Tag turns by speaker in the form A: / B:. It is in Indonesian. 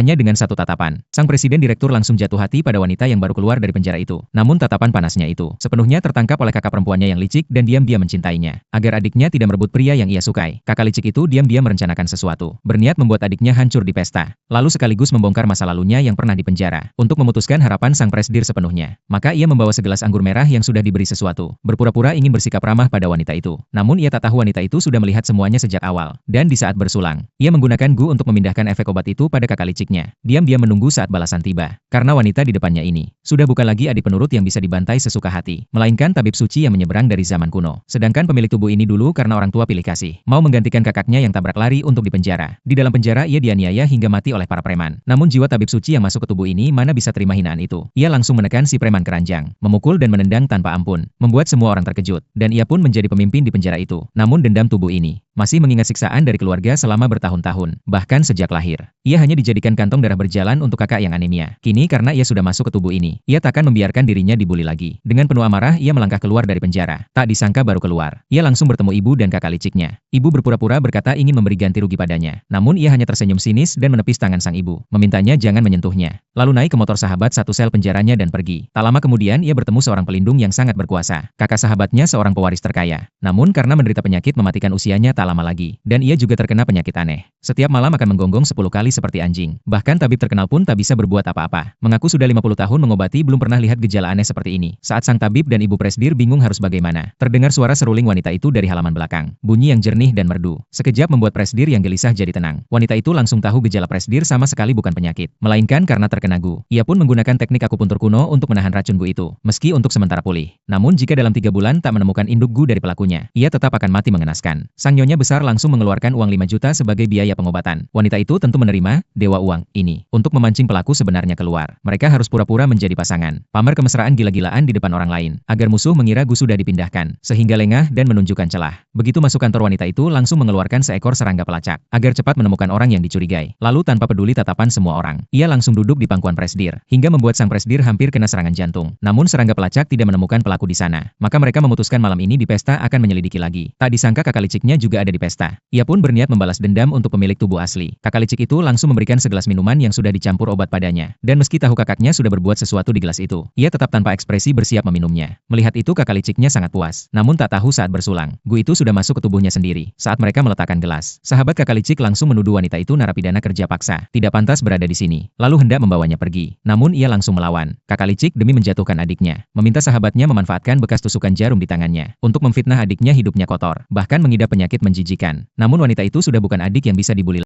A: Hanya dengan satu tatapan, sang presiden direktur langsung jatuh hati pada wanita yang baru keluar dari penjara itu. Namun tatapan panasnya itu sepenuhnya tertangkap oleh kakak perempuannya yang licik dan diam-diam mencintainya. Agar adiknya tidak merebut pria yang ia sukai, kakak licik itu diam-diam merencanakan sesuatu, berniat membuat adiknya hancur di pesta, lalu sekaligus membongkar masa lalunya yang pernah di penjara. Untuk memutuskan harapan sang presdir sepenuhnya, maka ia membawa segelas anggur merah yang sudah diberi sesuatu, berpura-pura ingin bersikap ramah pada wanita itu. Namun ia tak tahu wanita itu sudah melihat semuanya sejak awal, dan di saat bersulang, ia menggunakan gu untuk memindahkan efek obat itu pada kakak liciknya. Diam-diam menunggu saat balasan tiba. Karena wanita di depannya ini, sudah bukan lagi adik penurut yang bisa dibantai sesuka hati, melainkan tabib suci yang menyeberang dari zaman kuno. Sedangkan pemilik tubuh ini dulu karena orang tua pilih kasih, mau menggantikan kakaknya yang tabrak lari untuk dipenjara. Di dalam penjara ia dianiaya hingga mati oleh para preman. Namun jiwa tabib suci yang masuk ke tubuh ini mana bisa terima hinaan itu. Ia langsung menekan si preman keranjang, memukul dan menendang tanpa ampun, membuat semua orang terkejut, dan ia pun menjadi pemimpin di penjara itu. Namun dendam tubuh ini masih mengingat siksaan dari keluarga selama bertahun-tahun, bahkan sejak lahir. Ia hanya dijadikan kantong darah berjalan untuk kakak yang anemia. Kini karena ia sudah masuk ke tubuh ini, ia takkan membiarkan dirinya dibuli lagi. Dengan penuh amarah ia melangkah keluar dari penjara. Tak disangka baru keluar, ia langsung bertemu ibu dan kakak liciknya. Ibu berpura-pura berkata ingin memberi ganti rugi padanya. Namun ia hanya tersenyum sinis dan menepis tangan sang ibu, memintanya jangan menyentuhnya. Lalu naik ke motor sahabat satu sel penjaranya dan pergi. Tak lama kemudian ia bertemu seorang pelindung yang sangat berkuasa. Kakak sahabatnya seorang pewaris terkaya. Namun karena menderita penyakit mematikan usianya tak lama lagi, dan ia juga terkena penyakit aneh. Setiap malam akan menggonggong 10 kali seperti anjing. Bahkan tabib terkenal pun tak bisa berbuat apa-apa. Mengaku sudah 50 tahun mengobati belum pernah lihat gejala aneh seperti ini. Saat sang tabib dan ibu presdir bingung harus bagaimana, terdengar suara seruling wanita itu dari halaman belakang. Bunyi yang jernih dan merdu. Sekejap membuat presdir yang gelisah jadi tenang. Wanita itu langsung tahu gejala presdir sama sekali bukan penyakit, melainkan karena terkena gu. Ia pun menggunakan teknik akupuntur kuno untuk menahan racun gu itu, meski untuk sementara pulih. Namun jika dalam 3 bulan tak menemukan induk gu dari pelakunya, ia tetap akan mati mengenaskan. Sang nyonya besar langsung mengeluarkan uang 5 juta sebagai biaya pengobatan. Wanita itu tentu menerima dewa uang ini untuk memancing pelaku sebenarnya keluar. Mereka harus pura-pura menjadi pasangan, pamer kemesraan gila-gilaan di depan orang lain, agar musuh mengira gu sudah dipindahkan, sehingga lengah dan menunjukkan celah. Begitu masuk kantor wanita itu langsung mengeluarkan seekor serangga pelacak, agar cepat menemukan orang yang dicurigai. Lalu tanpa peduli tatapan semua orang, ia langsung duduk di pangkuan presdir, hingga membuat sang presdir hampir kena serangan jantung. Namun serangga pelacak tidak menemukan pelaku di sana. Maka mereka memutuskan malam ini di pesta akan menyelidiki lagi. Tak disangka kakak liciknya juga ada di pesta. Ia pun berniat membalas dendam untuk pemilik tubuh asli. Kakak licik itu langsung memberikan segelas minuman yang sudah dicampur obat padanya. Dan meski tahu kakaknya sudah berbuat sesuatu di gelas itu, ia tetap tanpa ekspresi bersiap meminumnya. Melihat itu kakak liciknya sangat puas. Namun tak tahu saat bersulang, gu itu sudah masuk ke tubuhnya sendiri. Saat mereka meletakkan gelas, sahabat kakak licik langsung menuduh wanita itu narapidana kerja paksa, tidak pantas berada di sini, lalu hendak membawanya pergi. Namun ia langsung melawan. Kakak licik demi menjatuhkan adiknya, meminta sahabatnya memanfaatkan bekas tusukan jarum di tangannya untuk memfitnah adiknya hidupnya kotor, bahkan mengidap penyakit menjijikan. Namun wanita itu sudah bukan adik yang bisa dibuli.